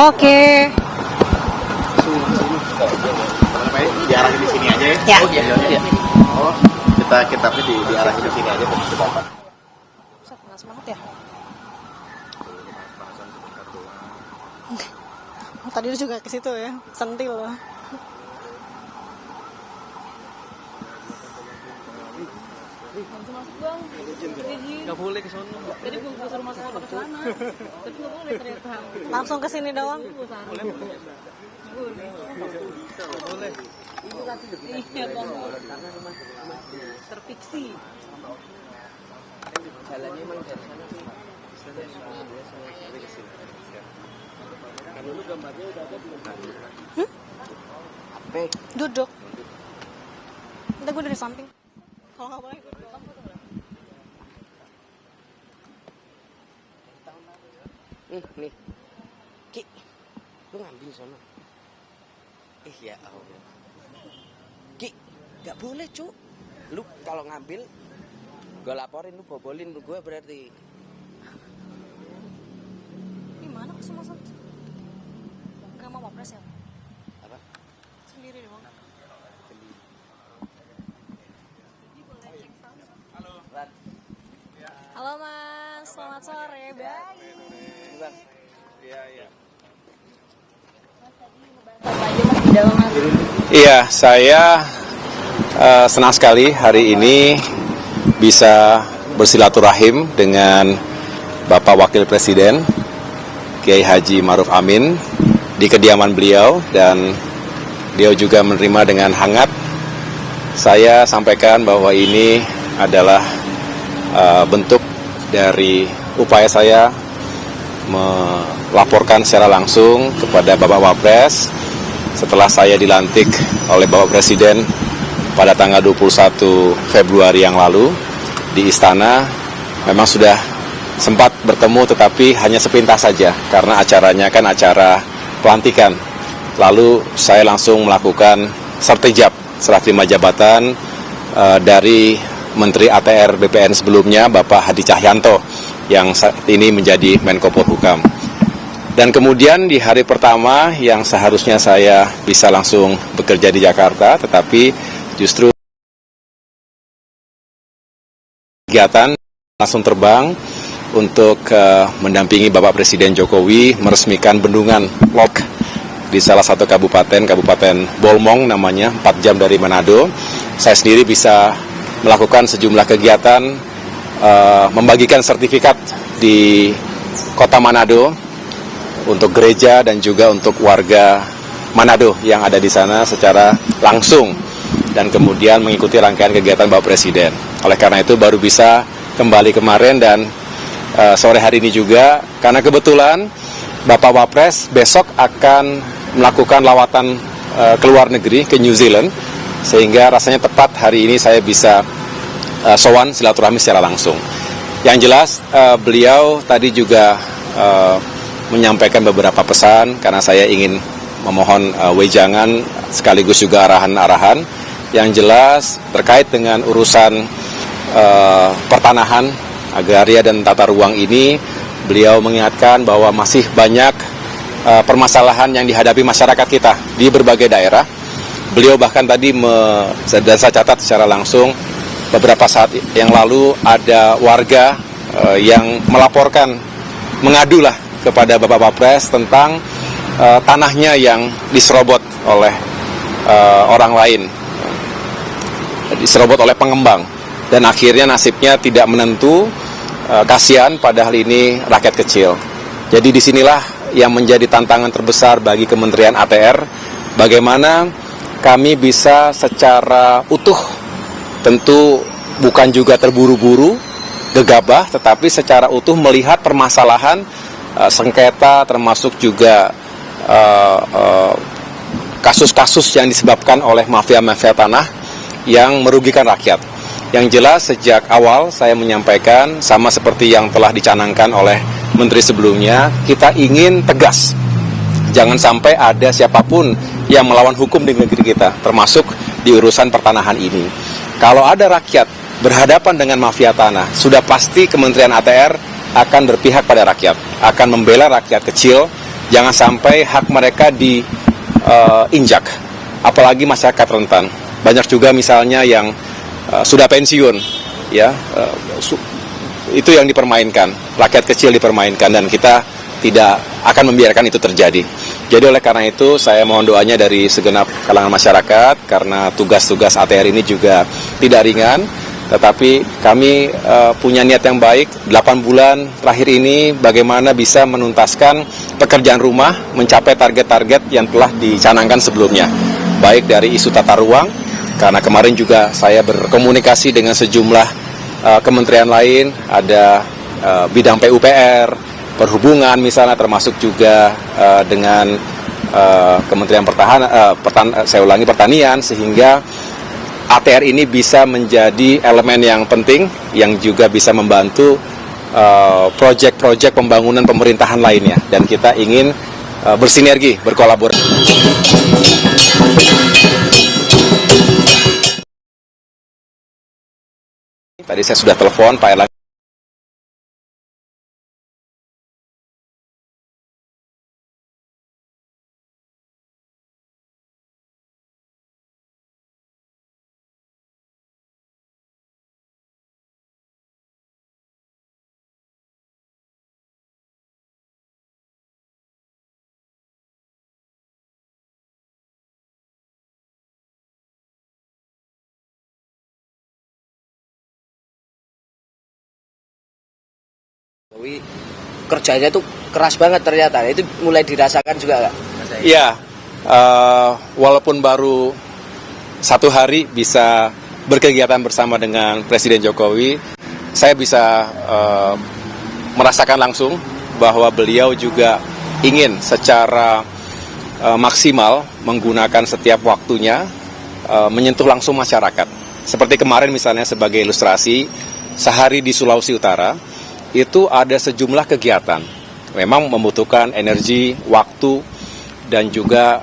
Oke. Diarahin di sini aja ya. Ya. Oh, kita diarahin di sini aja begitu Bapak. Panas banget ya. Tadi juga ke situ ya, sentil loh. Nggak boleh ke sana. Jadi gue suruh masuk ke sana. Tapi nggak boleh ternyata. Langsung ke sini doang. Boleh. Boleh. Iya bang. Terfiksi. Jalannya emang dari sana sih. Dulu gambarnya udah ada belum? Duduk. Ntar gue dari samping. Kalau nggak boleh duduk. Nih, Ki, lu ngambil sono. Ya Allah, Ki, nggak boleh cu. Lu kalau ngambil, gue laporin, lu bobolin gue berarti. Gimana ke semua sana? Gak mau wapres ya? Apa? Sendiri doang. Halo Mas, selamat sore. Baik. Iya, saya senang sekali hari ini bisa bersilaturahim dengan Bapak Wakil Presiden Kiai Haji Ma'ruf Amin di kediaman beliau, dan beliau juga menerima dengan hangat. Saya sampaikan bahwa ini adalah bentuk dari upaya saya melaporkan secara langsung kepada Bapak Wapres setelah saya dilantik oleh Bapak Presiden pada tanggal 21 Februari yang lalu di Istana. Memang sudah sempat bertemu tetapi hanya sepintas saja karena acaranya kan acara pelantikan. Lalu saya langsung melakukan sertijab serah terima jabatan dari Menteri ATR BPN sebelumnya Bapak Hadi Cahyanto yang saat ini menjadi Menko Polhukam. Dan kemudian di hari pertama yang seharusnya saya bisa langsung bekerja di Jakarta, tetapi justru kegiatan langsung terbang untuk mendampingi Bapak Presiden Jokowi meresmikan bendungan Lok di salah satu kabupaten Bolmong namanya, 4 jam dari Manado. Saya sendiri bisa melakukan sejumlah kegiatan, membagikan sertifikat di kota Manado untuk gereja dan juga untuk warga Manado yang ada di sana secara langsung, dan kemudian mengikuti rangkaian kegiatan Bapak Presiden. Oleh karena itu baru bisa kembali kemarin, dan sore hari ini juga karena kebetulan Bapak Wapres besok akan melakukan lawatan ke luar negeri, ke New Zealand, sehingga rasanya tepat hari ini saya bisa sowan silaturahmi secara langsung. Yang jelas beliau tadi juga menyampaikan beberapa pesan karena saya ingin memohon wejangan sekaligus juga arahan-arahan yang jelas terkait dengan urusan pertanahan, agraria dan tata ruang ini. Beliau mengingatkan bahwa masih banyak permasalahan yang dihadapi masyarakat kita di berbagai daerah. Beliau bahkan tadi dan saya catat secara langsung beberapa saat yang lalu ada warga yang melaporkan, mengadulah kepada Bapak Wapres tentang tanahnya yang diserobot oleh orang lain, diserobot oleh pengembang, dan akhirnya nasibnya tidak menentu. Kasihan, padahal ini rakyat kecil. Jadi disinilah yang menjadi tantangan terbesar bagi Kementerian ATR, bagaimana kami bisa secara utuh, tentu bukan juga terburu-buru, gegabah, tetapi secara utuh melihat permasalahan sengketa, termasuk juga kasus-kasus yang disebabkan oleh mafia-mafia tanah yang merugikan rakyat. Yang jelas sejak awal saya menyampaikan, sama seperti yang telah dicanangkan oleh Menteri sebelumnya, kita ingin tegas. Jangan sampai ada siapapun yang melawan hukum di negeri kita, termasuk di urusan pertanahan ini. Kalau ada rakyat berhadapan dengan mafia tanah, sudah pasti Kementerian ATR akan berpihak pada rakyat, akan membela rakyat kecil, jangan sampai hak mereka diinjak, apalagi masyarakat rentan. Banyak juga misalnya yang sudah pensiun, ya, itu yang dipermainkan, rakyat kecil dipermainkan, dan kita tidak akan membiarkan itu terjadi. Jadi oleh karena itu saya mohon doanya dari segenap kalangan masyarakat, karena tugas-tugas ATR ini juga tidak ringan, tetapi kami punya niat yang baik. 8 bulan terakhir ini bagaimana bisa menuntaskan pekerjaan rumah, mencapai target-target yang telah dicanangkan sebelumnya, baik dari isu tata ruang, karena kemarin juga saya berkomunikasi dengan sejumlah kementerian lain, ada bidang PUPR, perhubungan misalnya, termasuk juga dengan Kementerian Pertanian, sehingga ATR ini bisa menjadi elemen yang penting yang juga bisa membantu proyek-proyek pembangunan pemerintahan lainnya, dan kita ingin bersinergi, berkolaborasi. Tadi saya sudah telepon Pak Erlangga. Kerjanya tuh keras banget ternyata, itu mulai dirasakan juga nggak? Iya, walaupun baru 1 hari bisa berkegiatan bersama dengan Presiden Jokowi, saya bisa merasakan langsung bahwa beliau juga ingin secara maksimal menggunakan setiap waktunya menyentuh langsung masyarakat. Seperti kemarin misalnya sebagai ilustrasi, sehari di Sulawesi Utara, itu ada sejumlah kegiatan, memang membutuhkan energi, waktu, dan juga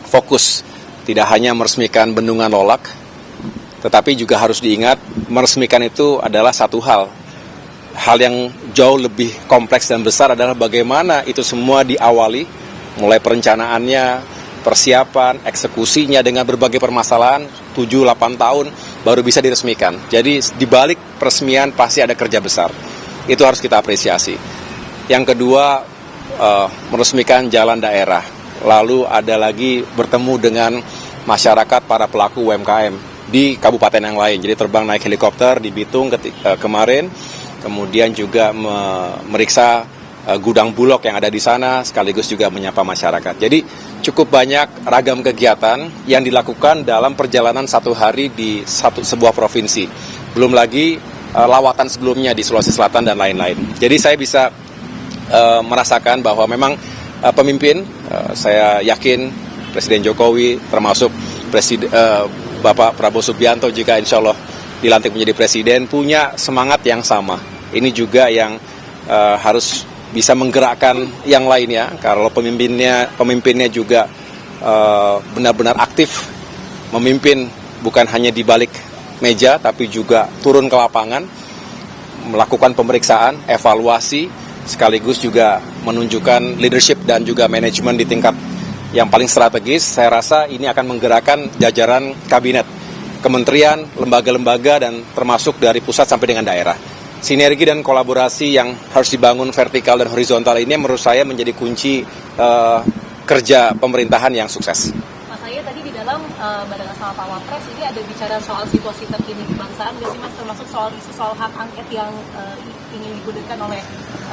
fokus. Tidak hanya meresmikan Bendungan Lolak, tetapi juga harus diingat, meresmikan itu adalah satu hal. Hal yang jauh lebih kompleks dan besar adalah bagaimana itu semua diawali, mulai perencanaannya, persiapan, eksekusinya dengan berbagai permasalahan, 7-8 tahun baru bisa diresmikan. Jadi di balik peresmian pasti ada kerja besar. Itu harus kita apresiasi. Yang kedua, meresmikan jalan daerah. Lalu ada lagi bertemu dengan masyarakat, para pelaku UMKM di kabupaten yang lain. Jadi terbang naik helikopter di Bitung kemarin, kemudian juga memeriksa gudang Bulog yang ada di sana, sekaligus juga menyapa masyarakat. Jadi cukup banyak ragam kegiatan yang dilakukan dalam perjalanan 1 hari di sebuah provinsi. Belum lagi lawatan sebelumnya di Sulawesi Selatan dan lain-lain. Jadi saya bisa merasakan bahwa memang pemimpin, saya yakin Presiden Jokowi termasuk Bapak Prabowo Subianto jika insya Allah dilantik menjadi presiden, punya semangat yang sama. Ini juga yang harus bisa menggerakkan yang lainnya, kalau pemimpinnya juga benar-benar aktif memimpin, bukan hanya di balik meja tapi juga turun ke lapangan, melakukan pemeriksaan, evaluasi, sekaligus juga menunjukkan leadership dan juga manajemen di tingkat yang paling strategis. Saya rasa ini akan menggerakkan jajaran kabinet, kementerian, lembaga-lembaga, dan termasuk dari pusat sampai dengan daerah. Sinergi dan kolaborasi yang harus dibangun vertikal dan horizontal ini menurut saya menjadi kunci kerja pemerintahan yang sukses. Mas Aye tadi di dalam barengan sama Pak Wapres ini ada bicara soal situasi terkini kebangsaan, nggak sih Mas, termasuk soal isu soal hak angket yang ingin digulirkan oleh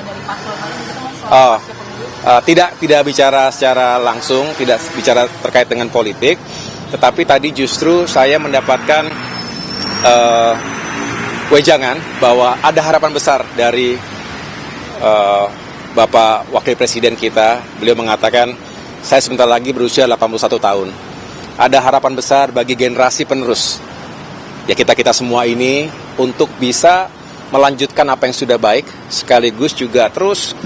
dari paslon lain gitu Mas, soal tidak bicara secara langsung, tidak bicara terkait dengan politik, tetapi tadi justru saya mendapatkan wejangan bahwa ada harapan besar dari Bapak Wakil Presiden kita. Beliau mengatakan, saya sebentar lagi berusia 81 tahun. Ada harapan besar bagi generasi penerus, ya kita semua ini, untuk bisa melanjutkan apa yang sudah baik, sekaligus juga terus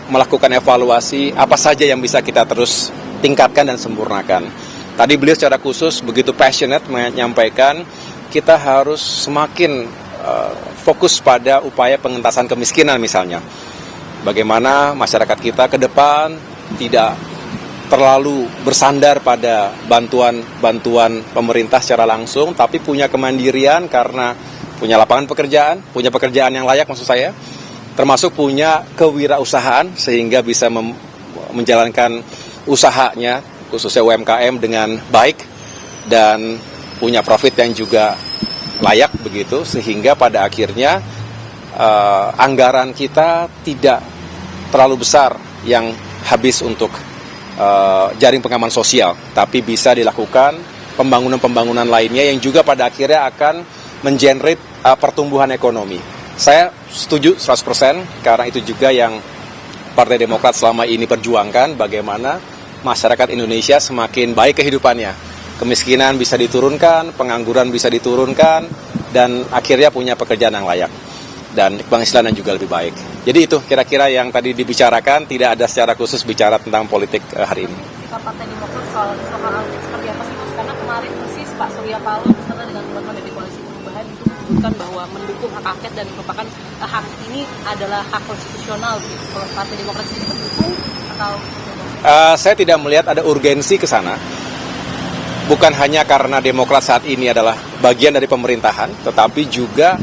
melakukan evaluasi apa saja yang bisa kita terus tingkatkan dan sempurnakan. Tadi beliau secara khusus begitu passionate menyampaikan kita harus semakin fokus pada upaya pengentasan kemiskinan misalnya. Bagaimana masyarakat kita ke depan tidak terlalu bersandar pada bantuan pemerintah secara langsung, tapi punya kemandirian karena punya lapangan pekerjaan, punya pekerjaan yang layak maksud saya, termasuk punya kewirausahaan sehingga bisa menjalankan usahanya, khususnya UMKM dengan baik dan punya profit yang juga layak begitu, sehingga pada akhirnya anggaran kita tidak terlalu besar yang habis untuk jaring pengaman sosial, tapi bisa dilakukan pembangunan-pembangunan lainnya yang juga pada akhirnya akan mengenerate pertumbuhan ekonomi. Saya setuju 100% karena itu juga yang Partai Demokrat selama ini perjuangkan, bagaimana masyarakat Indonesia semakin baik kehidupannya. Kemiskinan bisa diturunkan, pengangguran bisa diturunkan, dan akhirnya punya pekerjaan yang layak. Dan penghasilan juga lebih baik. Jadi itu kira-kira yang tadi dibicarakan, tidak ada secara khusus bicara tentang politik hari ini. Sikap Partai Demokrat soal hak angket seperti apa sih Mas? Karena kemarin persis Pak Surya Paloh beserta dengan teman-teman dari Koalisi Perubahan itu menyebutkan bahwa mendukung hak angket dan merupakan hak ini adalah hak konstitusional. Kalau Partai Demokrat sendiri mendukung atau? Saya tidak melihat ada urgensi ke sana. Bukan hanya karena Demokrat saat ini adalah bagian dari pemerintahan, tetapi juga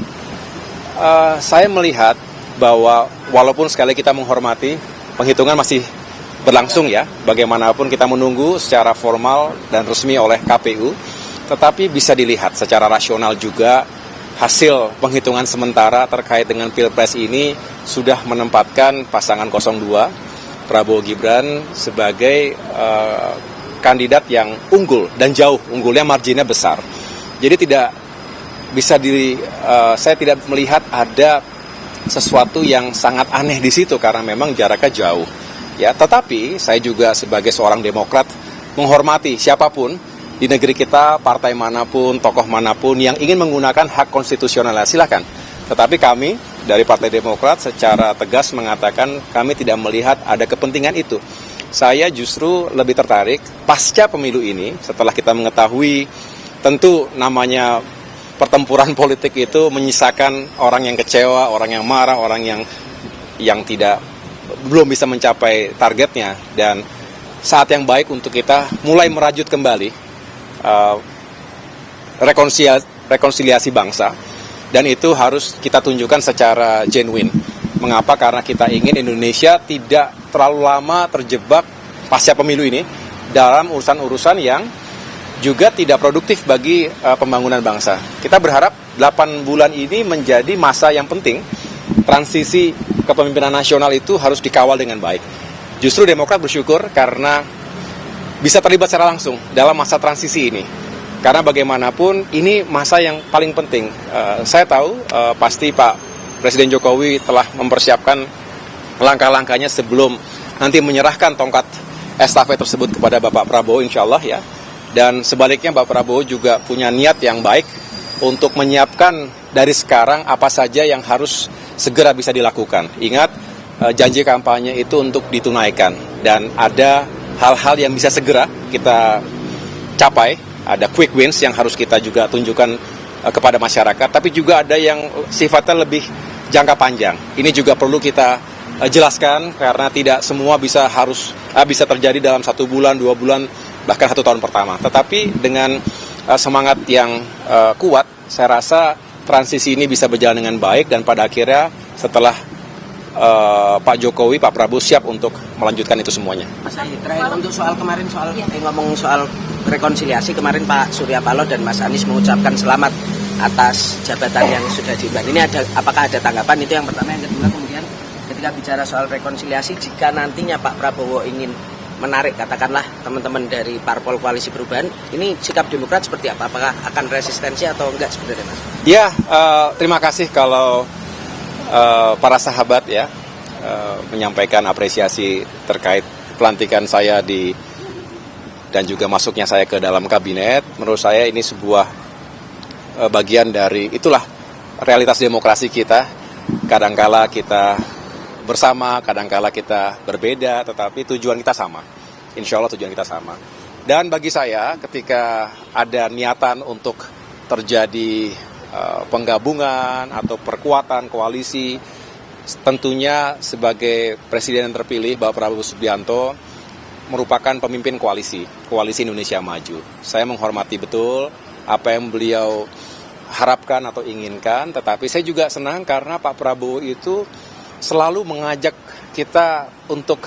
saya melihat bahwa walaupun sekali kita menghormati, penghitungan masih berlangsung ya, bagaimanapun kita menunggu secara formal dan resmi oleh KPU, tetapi bisa dilihat secara rasional juga hasil penghitungan sementara terkait dengan Pilpres ini sudah menempatkan pasangan 02, Prabowo Gibran sebagai kandidat yang unggul dan jauh, unggulnya marginnya besar. Jadi tidak bisa saya tidak melihat ada sesuatu yang sangat aneh di situ karena memang jaraknya jauh. Ya, tetapi saya juga sebagai seorang Demokrat menghormati siapapun di negeri kita, partai manapun, tokoh manapun yang ingin menggunakan hak konstitusional, silakan. Tetapi kami dari Partai Demokrat secara tegas mengatakan kami tidak melihat ada kepentingan itu. Saya justru lebih tertarik pasca pemilu ini, setelah kita mengetahui tentu namanya pertempuran politik itu menyisakan orang yang kecewa, orang yang marah, orang yang belum bisa mencapai targetnya, dan saat yang baik untuk kita mulai merajut kembali rekonsiliasi bangsa, dan itu harus kita tunjukkan secara genuine. Mengapa? Karena kita ingin Indonesia tidak terlalu lama terjebak pasca pemilu ini dalam urusan-urusan yang juga tidak produktif bagi pembangunan bangsa. Kita berharap 8 bulan ini menjadi masa yang penting. Transisi kepemimpinan nasional itu harus dikawal dengan baik. Justru Demokrat bersyukur karena bisa terlibat secara langsung dalam masa transisi ini. Karena bagaimanapun ini masa yang paling penting. Saya tahu pasti Pak Presiden Jokowi telah mempersiapkan langkah-langkahnya sebelum nanti menyerahkan tongkat estafet tersebut kepada Bapak Prabowo, insya Allah ya. Dan sebaliknya Bapak Prabowo juga punya niat yang baik untuk menyiapkan dari sekarang apa saja yang harus segera bisa dilakukan. Ingat, janji kampanye itu untuk ditunaikan. Dan ada hal-hal yang bisa segera kita capai. Ada quick wins yang harus kita juga tunjukkan kepada masyarakat. Tapi juga ada yang sifatnya lebih jangka panjang. Ini juga perlu kita jelaskan karena tidak semua bisa terjadi dalam 1 bulan, 2 bulan, bahkan 1 tahun pertama. Tetapi dengan semangat yang kuat, saya rasa transisi ini bisa berjalan dengan baik dan pada akhirnya setelah Pak Jokowi, Pak Prabowo siap untuk melanjutkan itu semuanya. Mas Ahy, terakhir untuk soal kemarin ngomong soal rekonsiliasi, kemarin Pak Surya Paloh dan Mas Anies mengucapkan selamat atas jabatan yang sudah diemban. Ini apakah ada tanggapan? Itu yang pertama. Yang kedua, kemudian ketika bicara soal rekonsiliasi, jika nantinya Pak Prabowo ingin menarik katakanlah teman-teman dari Parpol Koalisi Perubahan, ini sikap Demokrat seperti apa? Apakah akan resistensi atau enggak sebenarnya, Mas? Ya, terima kasih kalau para sahabat ya menyampaikan apresiasi terkait pelantikan saya dan juga masuknya saya ke dalam kabinet. Menurut saya ini sebuah bagian dari itulah realitas demokrasi kita. Kadangkala kita bersama, kadangkala kita berbeda, tetapi tujuan kita sama. Insya Allah tujuan kita sama. Dan bagi saya ketika ada niatan untuk terjadi penggabungan atau perkuatan koalisi, tentunya sebagai Presiden yang terpilih Bapak Prabowo Subianto merupakan pemimpin koalisi Indonesia Maju. Saya menghormati betul apa yang beliau harapkan atau inginkan, tetapi saya juga senang karena Pak Prabowo itu selalu mengajak kita untuk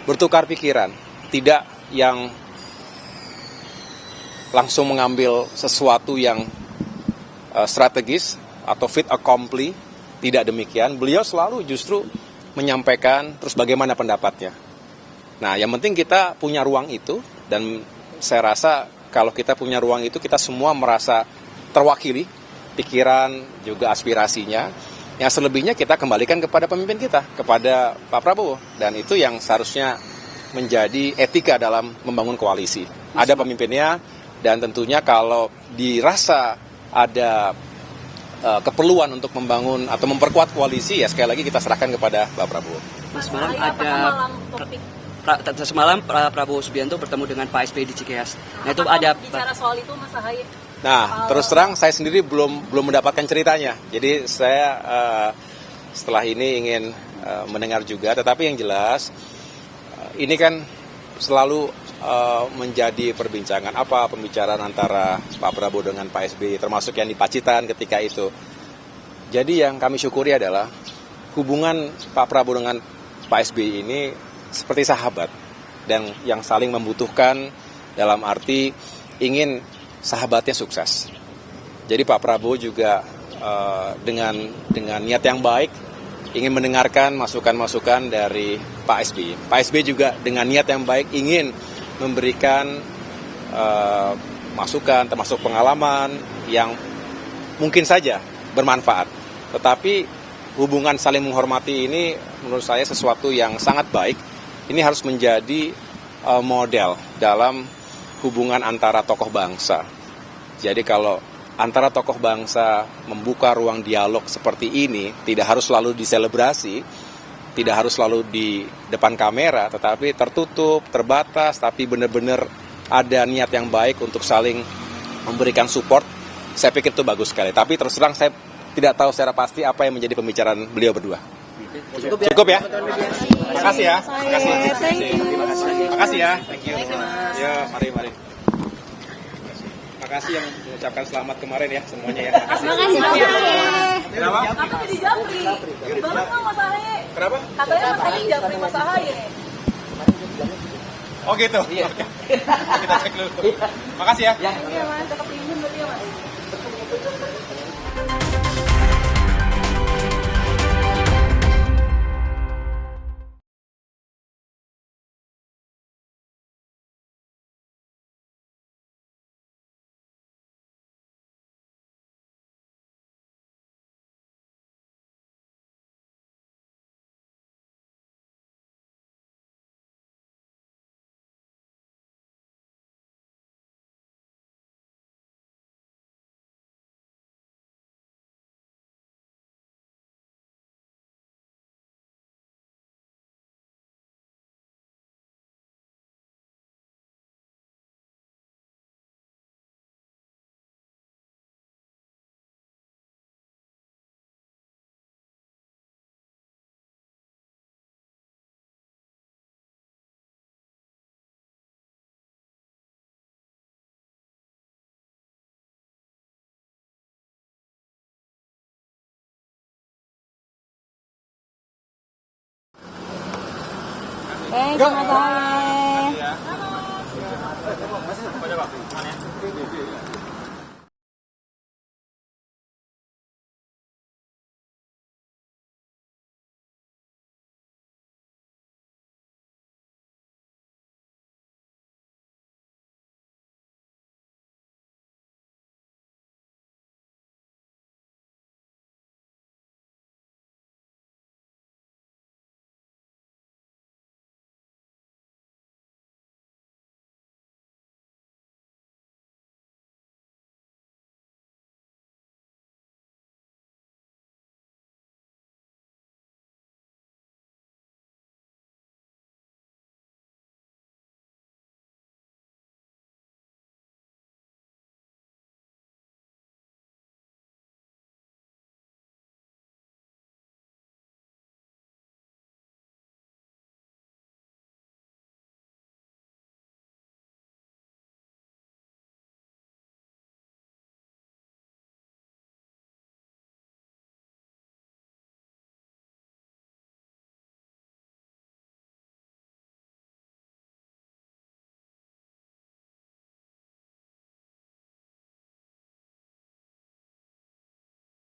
bertukar pikiran, tidak yang langsung mengambil sesuatu yang strategis atau fait accompli. Tidak demikian, beliau selalu justru menyampaikan terus bagaimana pendapatnya. Nah, yang penting kita punya ruang itu, dan saya rasa kalau kita punya ruang itu, kita semua merasa terwakili, pikiran juga aspirasinya. Yang selebihnya kita kembalikan kepada pemimpin kita, kepada Pak Prabowo. Dan itu yang seharusnya menjadi etika dalam membangun koalisi. Ada pemimpinnya, dan tentunya kalau dirasa ada keperluan untuk membangun atau memperkuat koalisi, ya sekali lagi kita serahkan kepada Pak Prabowo. Semalam semalam Prabowo Subianto bertemu dengan Pak SBY di Cikeas. Nah, itu ada bicara soal itu Mas Ahaye. Nah, terus terang saya sendiri belum mendapatkan ceritanya. Jadi saya setelah ini ingin mendengar juga. Tetapi yang jelas ini kan selalu menjadi perbincangan apa pembicaraan antara Pak Prabowo dengan Pak SBY, termasuk yang di Pacitan ketika itu. Jadi yang kami syukuri adalah hubungan Pak Prabowo dengan Pak SBY ini seperti sahabat dan yang saling membutuhkan dalam arti ingin sahabatnya sukses. Jadi Pak Prabowo juga dengan niat yang baik ingin mendengarkan masukan-masukan dari Pak SBY. Pak SBY juga dengan niat yang baik ingin memberikan masukan termasuk pengalaman yang mungkin saja bermanfaat. Tetapi hubungan saling menghormati ini menurut saya sesuatu yang sangat baik. Ini harus menjadi model dalam hubungan antara tokoh bangsa. Jadi kalau antara tokoh bangsa membuka ruang dialog seperti ini, tidak harus selalu diselebrasi, tidak harus selalu di depan kamera, tetapi tertutup, terbatas, tapi benar-benar ada niat yang baik untuk saling memberikan support. Saya pikir itu bagus sekali. Tapi terus terang saya tidak tahu secara pasti apa yang menjadi pembicaraan beliau berdua. Cukup ya? Terima kasih ya. Terima kasih. Terima kasih ya. Thank you. Ya, mari. Terima kasih yang mengucapkan selamat kemarin ya semuanya ya. Terima kasih. Kenapa? Apa jadi Japri? Balas sama Mas Ahaye. Kenapa? Katanya Mas Ahaye Japri Mas Ahaye. Oh gitu. Iya. Kita cek dulu. Terima kasih ya. Iya Mas, cakep pinjam berarti ya Mas. Thank you, Mas Ahaye. Coba.